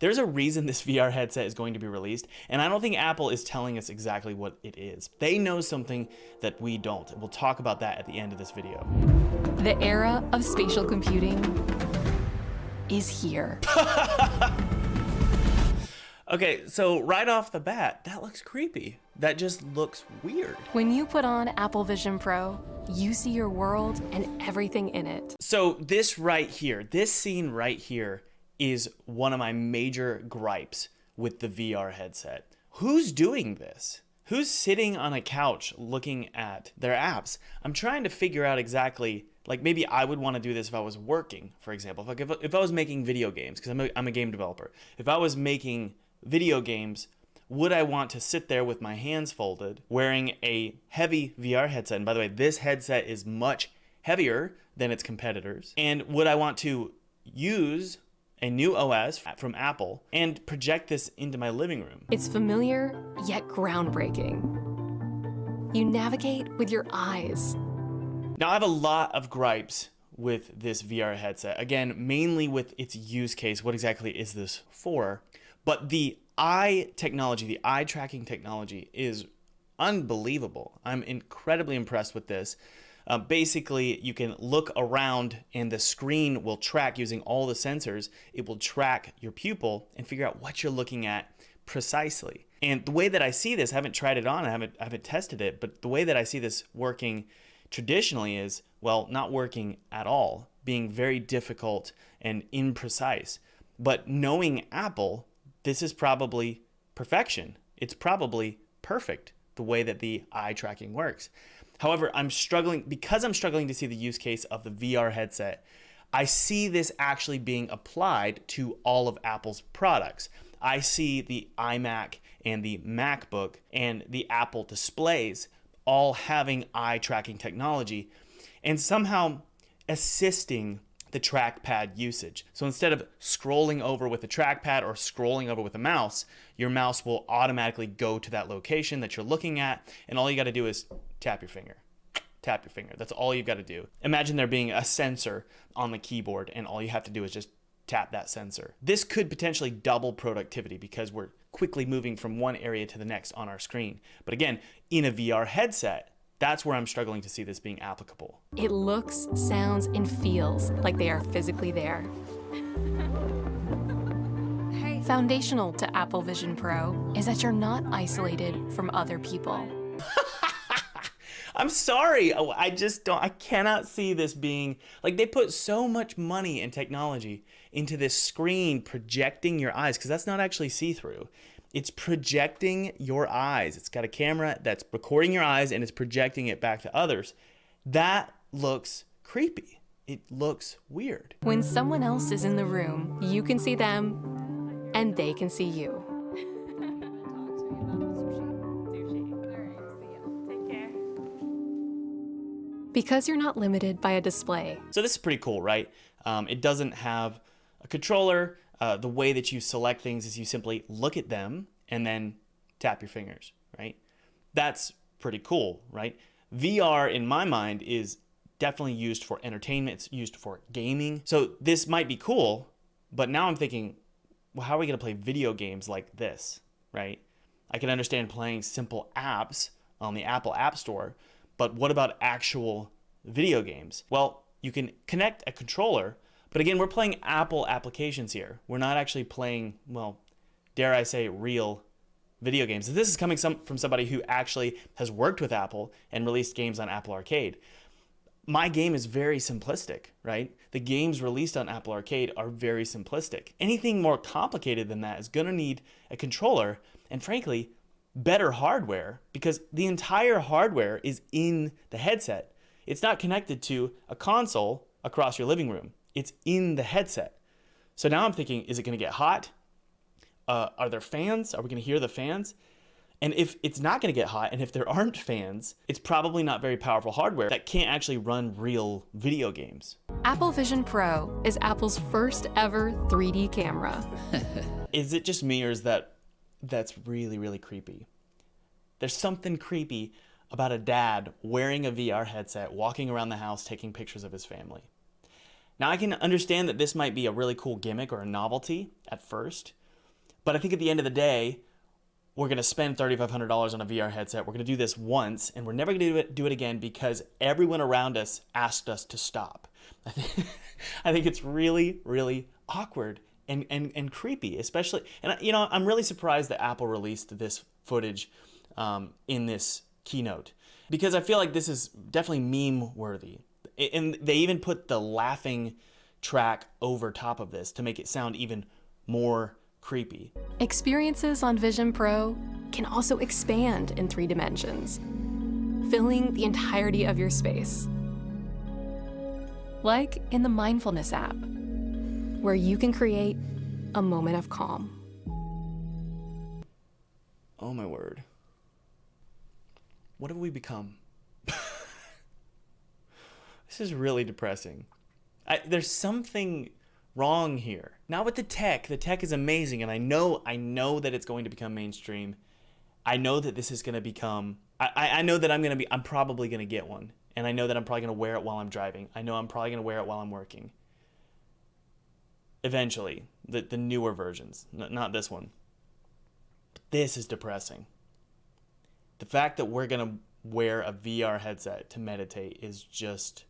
There's a reason this VR headset is going to be released, and I don't think Apple is telling us exactly what it is. They know something that we don't, and we'll talk about that at the end of this video. The era of spatial computing is here. Okay, so right off the bat, that looks creepy. That just looks weird. When you put on Apple Vision Pro, you see your world and everything in it. So this right here, this scene right here is one of my major gripes with the VR headset. Who's doing this? Who's sitting on a couch looking at their apps? I'm trying to figure out exactly, like maybe I would want to do this if I was working, for example. Like if I was making video games, because I'm a game developer. If I was making video games, would I want to sit there with my hands folded, wearing a heavy VR headset? And by the way, this headset is much heavier than its competitors. And would I want to use a new OS from Apple and project this into my living room? It's familiar, yet groundbreaking. You navigate with your eyes. Now, I have a lot of gripes with this VR headset. Again, mainly with its use case. What exactly is this for? But the eye technology, the eye tracking technology is unbelievable. I'm incredibly impressed with this. Basically, you can look around and the screen will track using all the sensors. It will track your pupil and figure out what you're looking at precisely. And the way that I see this, I haven't tried it on, I haven't tested it, but the way that I see this working traditionally is, well, not working at all, being very difficult and imprecise. But knowing Apple, this is probably perfection. It's probably perfect the way that the eye tracking works. However, I'm struggling to see the use case of the VR headset. I see this actually being applied to all of Apple's products. I see the iMac and the MacBook and the Apple displays all having eye tracking technology and somehow assisting the trackpad usage. So instead of scrolling over with a trackpad or scrolling over with a mouse, your mouse will automatically go to that location that you're looking at, and all you got to do is tap your finger. Tap your finger. That's all you've got to do. Imagine there being a sensor on the keyboard, and all you have to do is just tap that sensor. This could potentially double productivity because we're quickly moving from one area to the next on our screen. But again, in a VR headset, that's where I'm struggling to see this being applicable. It looks, sounds, and feels like they are physically there. Foundational to Apple Vision Pro is that you're not isolated from other people. I'm sorry, I cannot see this being, like, they put so much money and technology into this screen projecting your eyes, because that's not actually see-through. It's projecting your eyes. It's got a camera that's recording your eyes and it's projecting it back to others. That looks creepy. It looks weird. When someone else is in the room, you can see them and they can see you. Because you're not limited by a display. So this is pretty cool, right? It doesn't have a controller. The way that you select things is you simply look at them and then tap your fingers, right? That's pretty cool, right? VR, in my mind, is definitely used for entertainment. It's used for gaming. So this might be cool, but now I'm thinking, well, how are we going to play video games like this, right? I can understand playing simple apps on the Apple App Store, but what about actual video games? Well, you can connect a controller, but again, we're playing Apple applications here. We're not actually playing, well, dare I say, real video games. This is coming from somebody who actually has worked with Apple and released games on Apple Arcade. My game is very simplistic, right? The games released on Apple Arcade are very simplistic. Anything more complicated than that is gonna need a controller and, frankly, better hardware, because the entire hardware is in the headset. It's not connected to a console across your living room. It's in the headset. So now I'm thinking, is it going to get hot? Are there fans? Are we going to hear the fans? And if it's not going to get hot, and if there aren't fans, it's probably not very powerful hardware that can't actually run real video games. Apple Vision Pro is Apple's first ever 3D camera. Is it just me, or is that's really, really creepy? There's something creepy about a dad wearing a VR headset, walking around the house, taking pictures of his family. Now, I can understand that this might be a really cool gimmick or a novelty at first, But I think at the end of the day, we're going to spend $3,500 on a VR headset. We're going to do this once, and we're never going to do it again because everyone around us asked us to stop. I think it's really, really awkward and creepy, especially. And, I'm really surprised that Apple released this footage in this keynote because I feel like this is definitely meme worthy. And they even put the laughing track over top of this to make it sound even more creepy. Experiences on Vision Pro can also expand in 3 dimensions, filling the entirety of your space. Like in the Mindfulness app, where you can create a moment of calm. Oh my word. What have we become? This is really depressing. There's something wrong here. Not with the tech. The tech is amazing, and I know that it's going to become mainstream. I know that this is going to become. I know that I'm probably going to get one, and I know that I'm probably going to wear it while I'm driving. I know I'm probably going to wear it while I'm working. Eventually, the newer versions, not this one. But this is depressing. The fact that we're going to wear a VR headset to meditate is just,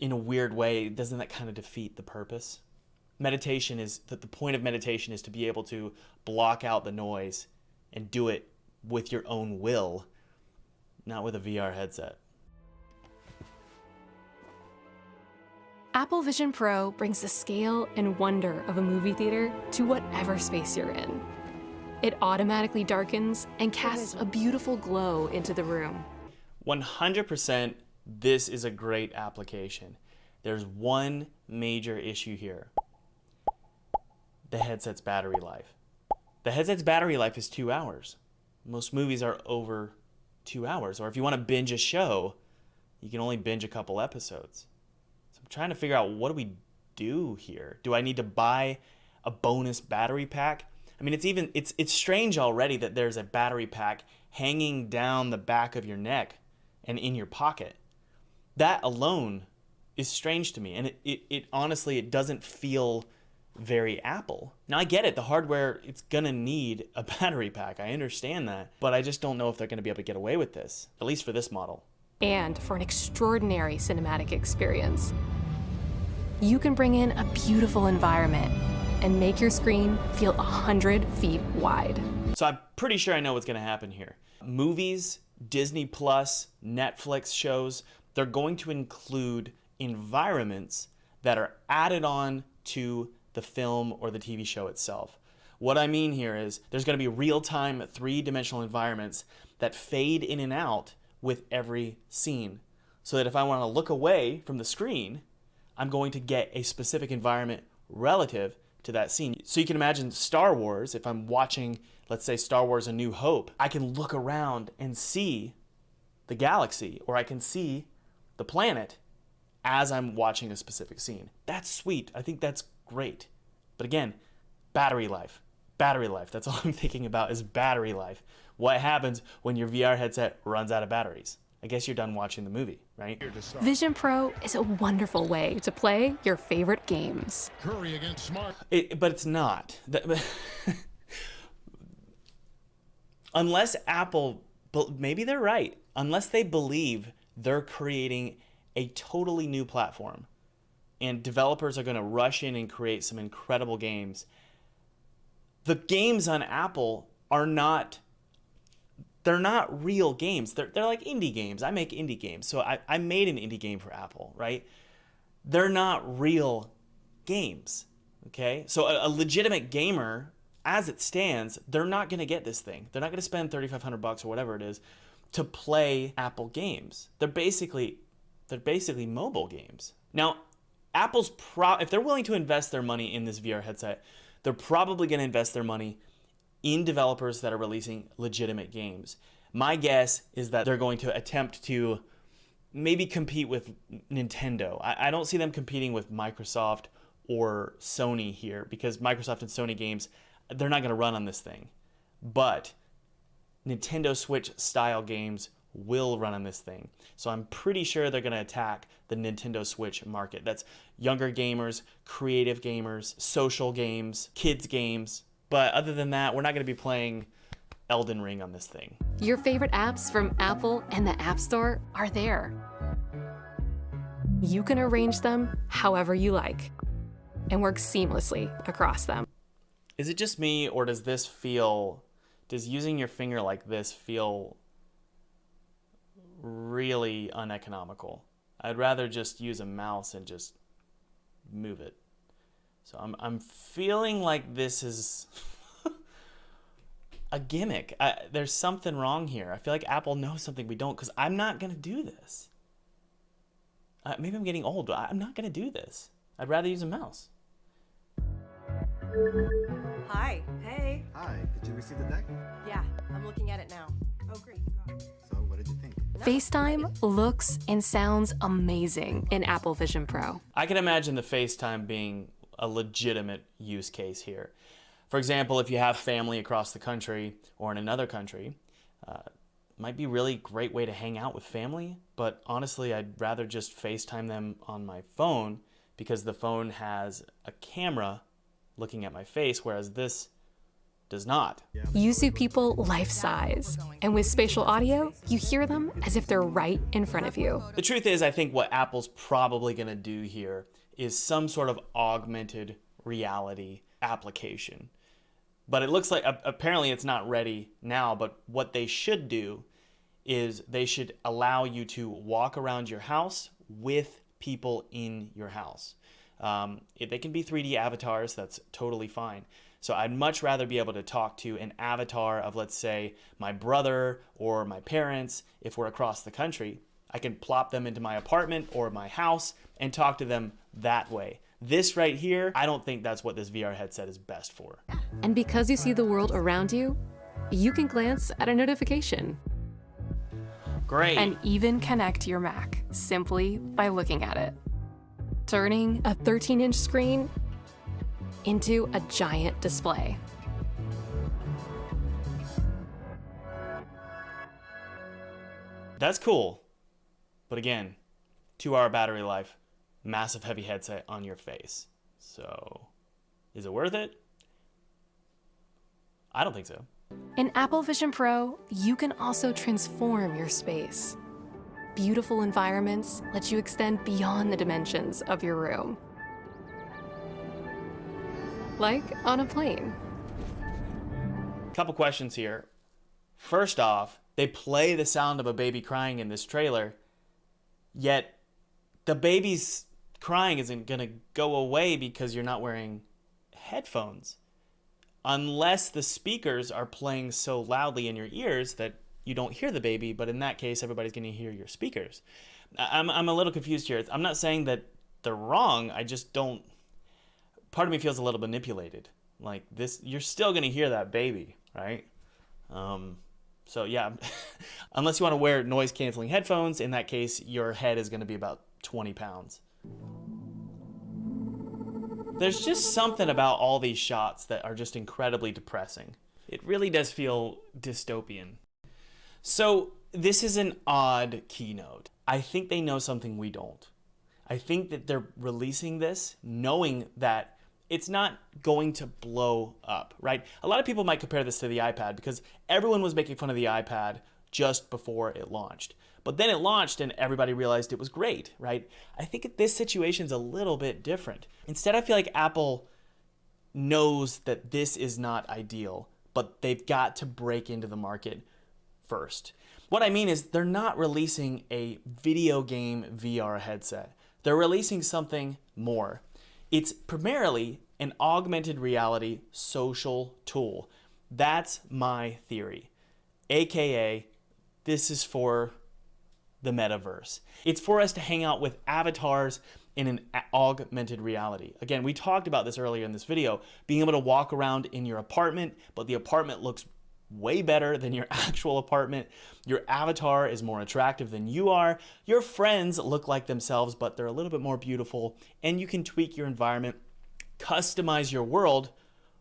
in a weird way, doesn't that kind of defeat the purpose? Meditation is that the point of meditation is to be able to block out the noise and do it with your own will, not with a VR headset. Apple Vision Pro brings the scale and wonder of a movie theater to whatever space you're in. It automatically darkens and casts a beautiful glow into the room. 100%, this is a great application. There's one major issue here. The headset's battery life. The headset's battery life is 2 hours. Most movies are over 2 hours. Or if you want to binge a show, you can only binge a couple episodes. So I'm trying to figure out, what do we do here? Do I need to buy a bonus battery pack? I mean, it's strange already that there's a battery pack hanging down the back of your neck and in your pocket. That alone is strange to me, and it honestly, it doesn't feel very Apple. Now, I get it, the hardware, it's gonna need a battery pack. I understand that, but I just don't know if they're gonna be able to get away with this, at least for this model. And for an extraordinary cinematic experience, you can bring in a beautiful environment and make your screen feel 100 feet wide. So I'm pretty sure I know what's going to happen here. Movies, Disney Plus, Netflix shows, they're going to include environments that are added on to the film or the TV show itself. What I mean here is there's going to be real-time 3-dimensional environments that fade in and out with every scene. So that if I want to look away from the screen, I'm going to get a specific environment relative to that scene. So you can imagine Star Wars, if I'm watching, let's say, Star Wars A New Hope, I can look around and see the galaxy, or I can see the planet as I'm watching a specific scene. That's sweet. I think that's great. But again, battery life. Battery life. That's all I'm thinking about is battery life. What happens when your VR headset runs out of batteries? I guess you're done watching the movie, right? Vision Pro is a wonderful way to play your favorite games. Curry against Smart. But it's not. Unless Apple, maybe they're right. Unless they believe they're creating a totally new platform and developers are going to rush in and create some incredible games. The games on Apple are not... They're not real games. They're like indie games. I make indie games. So I made an indie game for Apple, right? They're not real games, okay? So a legitimate gamer, as it stands, they're not going to get this thing. They're not going to spend $3,500 or whatever it is to play Apple games. They're basically mobile games. Now, Apple's if they're willing to invest their money in this VR headset, they're probably going to invest their money in developers that are releasing legitimate games. My guess is that they're going to attempt to maybe compete with Nintendo. I don't see them competing with Microsoft or Sony here because Microsoft and Sony games, they're not going to run on this thing. But Nintendo Switch style games will run on this thing. So I'm pretty sure they're going to attack the Nintendo Switch market. That's younger gamers, creative gamers, social games, kids games. But other than that, we're not going to be playing Elden Ring on this thing. Your favorite apps from Apple and the App Store are there. You can arrange them however you like and work seamlessly across them. Is it just me, or does using your finger like this feel really uneconomical? I'd rather just use a mouse and just move it. So I'm feeling like this is a gimmick. There's something wrong here. I feel like Apple knows something we don't, because I'm not going to do this. Maybe I'm getting old, but I'm not going to do this. I'd rather use a mouse. Hi. Hey. Hi, did you receive the deck? Yeah, I'm looking at it now. Oh, great, you got it. So, what did you think? FaceTime looks and sounds amazing in Apple Vision Pro. I can imagine the FaceTime being a legitimate use case here. For example, if you have family across the country or in another country, might be a really great way to hang out with family, but honestly, I'd rather just FaceTime them on my phone, because the phone has a camera looking at my face, whereas this does not. You see people life-size, and with spatial audio, you hear them as if they're right in front of you. The truth is, I think what Apple's probably going to do here is some sort of augmented reality application. But it looks like apparently it's not ready now, but what they should do is they should allow you to walk around your house with people in your house. They can be 3D avatars, that's totally fine. So I'd much rather be able to talk to an avatar of, let's say, my brother or my parents if we're across the country. I can plop them into my apartment or my house and talk to them that way. This right here, I don't think that's what this VR headset is best for. And because you see the world around you, you can glance at a notification. Great. And even connect your Mac simply by looking at it, turning a 13-inch screen into a giant display. That's cool. But again, 2-hour battery life, massive heavy headset on your face. So, is it worth it? I don't think so. In Apple Vision Pro, you can also transform your space. Beautiful environments let you extend beyond the dimensions of your room. Like on a plane. Couple questions here. First off, they play the sound of a baby crying in this trailer, yet the baby's crying isn't going to go away because you're not wearing headphones. Unless the speakers are playing so loudly in your ears that you don't hear the baby, but in that case, everybody's going to hear your speakers. I'm a little confused here. I'm not saying that they're wrong, I just don't... Part of me feels a little manipulated. Like, this, you're still going to hear that baby, right? So yeah, unless you want to wear noise-canceling headphones, in that case, your head is going to be about 20 pounds. There's just something about all these shots that are just incredibly depressing. It really does feel dystopian. So this is an odd keynote. I think they know something we don't. I think that they're releasing this knowing that it's not going to blow up, right? A lot of people might compare this to the iPad because everyone was making fun of the iPad just before it launched. But then it launched and everybody realized it was great, right? I think this situation's a little bit different. Instead, I feel like Apple knows that this is not ideal, but they've got to break into the market first. What I mean is they're not releasing a video game VR headset. They're releasing something more. It's primarily an augmented reality social tool. That's my theory. AKA, this is for the metaverse. It's for us to hang out with avatars in an augmented reality. Again, we talked about this earlier in this video, being able to walk around in your apartment, but the apartment looks way better than your actual apartment. Your avatar is more attractive than you are. Your friends look like themselves, but they're a little bit more beautiful, and you can tweak your environment, customize your world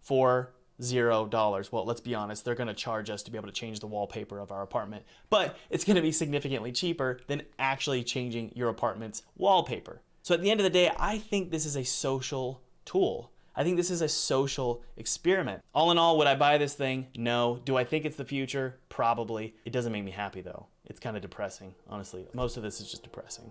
for $0. Well, let's be honest, they're going to charge us to be able to change the wallpaper of our apartment, but it's going to be significantly cheaper than actually changing your apartment's wallpaper. So at the end of the day, I think this is a social tool. I think this is a social experiment. All in all, would I buy this thing? No. Do I think it's the future? Probably. It doesn't make me happy though. It's kind of depressing, honestly. Most of this is just depressing.